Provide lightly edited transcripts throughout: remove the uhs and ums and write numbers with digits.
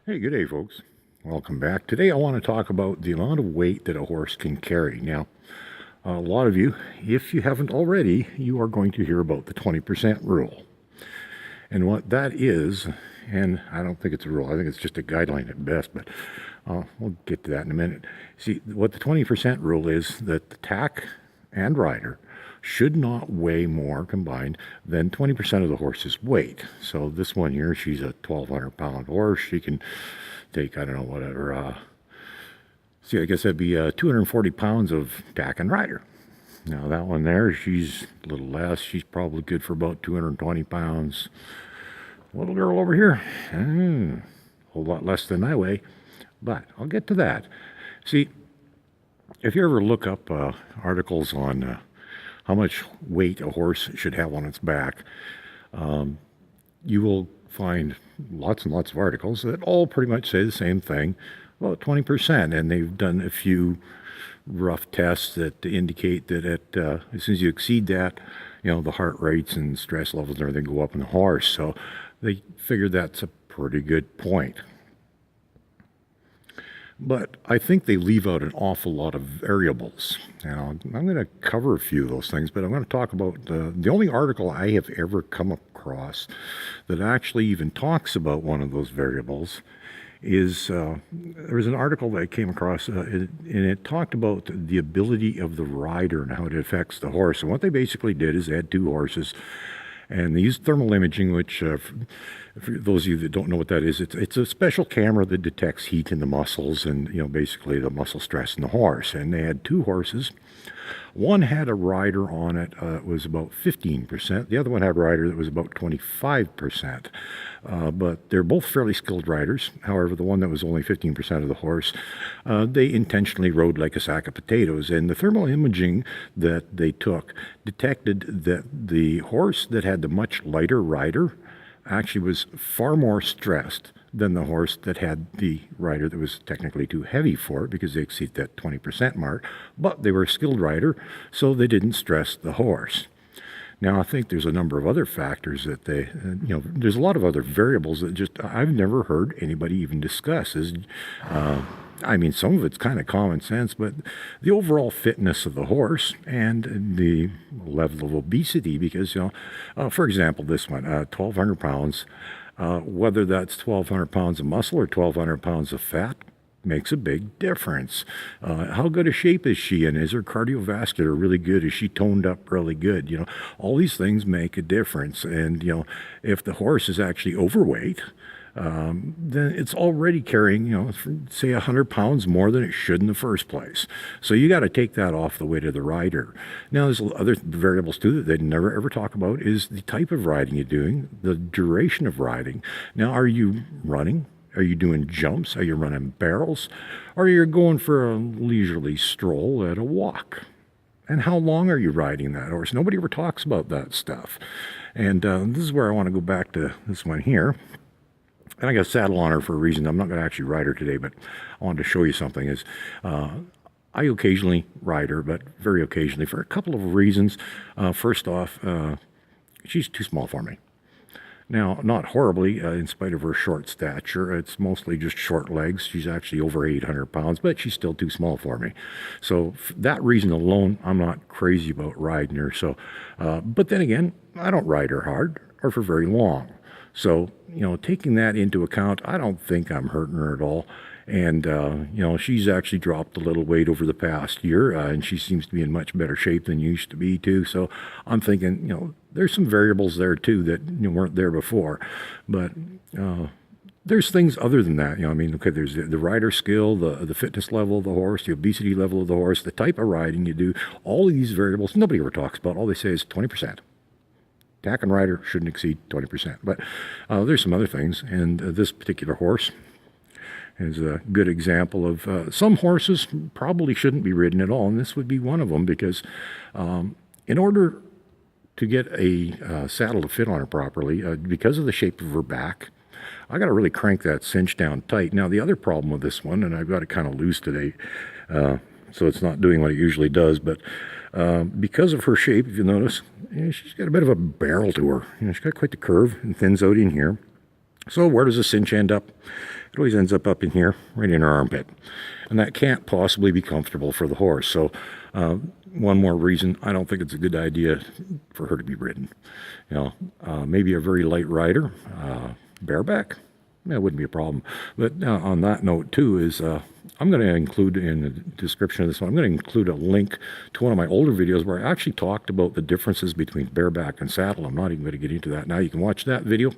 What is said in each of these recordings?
Hey, good day, folks. Welcome back. Today I want to talk about the amount of weight that a horse can carry. Now, a lot of you, if you haven't already, you are going to hear about the 20% rule. And what that is, and I don't think it's a rule, I think it's just a guideline at best, but we'll get to that in a minute. See, what the 20% rule is that the tack and rider should not weigh more combined than 20% of the horse's weight. So this one here, she's a 1,200-pound horse. She can take, I don't know, whatever. I guess that'd be 240 pounds of tack and rider. Now that one there, she's a little less. She's probably good for about 220 pounds. Little girl over here, a whole lot less than I weigh, but I'll get to that. See, if you ever look up articles on how much weight a horse should have on its back, you will find lots and lots of articles that all pretty much say the same thing, about 20%, and they've done a few rough tests that indicate that as soon as you exceed that, the heart rates and stress levels and everything go up in the horse. So they figured that's a pretty good point. But I think they leave out an awful lot of variables. Now, I'm going to cover a few of those things, but I'm going to talk about the only article I have ever come across that actually even talks about one of those variables is there was an article that I came across, and it talked about the ability of the rider and how it affects the horse. And what they basically did is they had two horses, and they used thermal imaging, which, for those of you that don't know what that is, it's a special camera that detects heat in the muscles and, basically the muscle stress in the horse. And they had two horses. One had a rider on it that was about 15%. The other one had a rider that was about 25%. But they're both fairly skilled riders. However, the one that was only 15% of the horse, they intentionally rode like a sack of potatoes. And the thermal imaging that they took detected that the horse that had the much lighter rider actually was far more stressed than the horse that had the rider that was technically too heavy for it because they exceeded that 20% mark. But they were a skilled rider, so they didn't stress the horse. Now, I think there's a number of other factors that there's a lot of other variables that just I've never heard anybody even discuss. Some of it's kind of common sense, but the overall fitness of the horse and the level of obesity, because, for example, this one, 1,200 pounds, whether that's 1,200 pounds of muscle or 1,200 pounds of fat, makes a big difference. How good a shape is she in? Is her cardiovascular really good? Is she toned up really good? All these things make a difference. And, if the horse is actually overweight, then it's already carrying, say 100 pounds more than it should in the first place. So you got to take that off the weight of the rider. Now, there's other variables too that they never ever talk about is the type of riding you're doing, the duration of riding. Now, are you running? Are you doing jumps? Are you running barrels? Or are you going for a leisurely stroll at a walk? And how long are you riding that horse? Nobody ever talks about that stuff. And this is where I want to go back to this one here. And I got a saddle on her for a reason. I'm not going to actually ride her today, but I wanted to show you something. I occasionally ride her, but very occasionally for a couple of reasons. First off, she's too small for me. Now, not horribly, in spite of her short stature. It's mostly just short legs. She's actually over 800 pounds, but she's still too small for me. So for that reason alone, I'm not crazy about riding her. So, but then again, I don't ride her hard or for very long. So, taking that into account, I don't think I'm hurting her at all. And, she's actually dropped a little weight over the past year, and she seems to be in much better shape than used to be, too. So I'm thinking, there's some variables there, too, that weren't there before. But there's things other than that. Okay, there's the rider skill, the fitness level of the horse, the obesity level of the horse, the type of riding you do, all of these variables nobody ever talks about. All they say is 20%. Tack and rider shouldn't exceed 20%. But there's some other things, and this particular horse is a good example of some horses probably shouldn't be ridden at all, and this would be one of them because in order to get a saddle to fit on her properly, because of the shape of her back, I got to really crank that cinch down tight. Now, the other problem with this one, and I've got it kind of loose today, so it's not doing what it usually does, but because of her shape, if you notice, she's got a bit of a barrel to her. She's got quite the curve and thins out in here. So where does the cinch end up? It always ends up in here, right in our armpit. And that can't possibly be comfortable for the horse. So one more reason I don't think it's a good idea for her to be ridden. Maybe a very light rider, bareback, that wouldn't be a problem. But on that note too is I'm going to include in the description of this one, I'm going to include a link to one of my older videos where I actually talked about the differences between bareback and saddle. I'm not even going to get into that now. You can watch that video.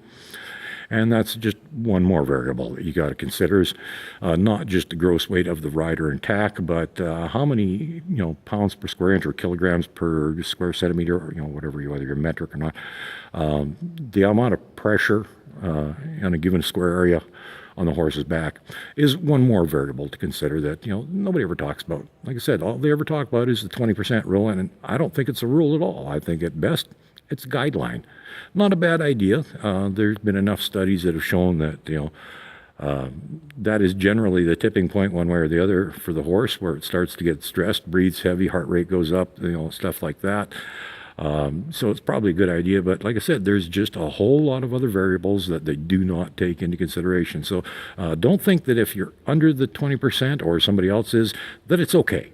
And that's just one more variable that you got to consider is not just the gross weight of the rider and tack, but how many pounds per square inch or kilograms per square centimeter, or, whatever whether you're metric or not. The amount of pressure on a given square area on the horse's back is one more variable to consider that nobody ever talks about. Like I said, all they ever talk about is the 20% rule, and I don't think it's a rule at all. I think at best it's a guideline. Not a bad idea. There's been enough studies that have shown that that is generally the tipping point one way or the other for the horse, where it starts to get stressed, breathes heavy, heart rate goes up, stuff like that. So it's probably a good idea, but like I said, there's just a whole lot of other variables that they do not take into consideration. So don't think that if you're under the 20% or somebody else is, that it's okay.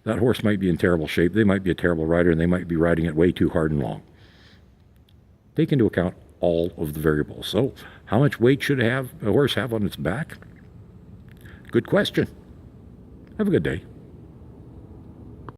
That horse might be in terrible shape, they might be a terrible rider, and they might be riding it way too hard and long. Take into account all of the variables. So how much weight should a horse have on its back? Good question. Have a good day.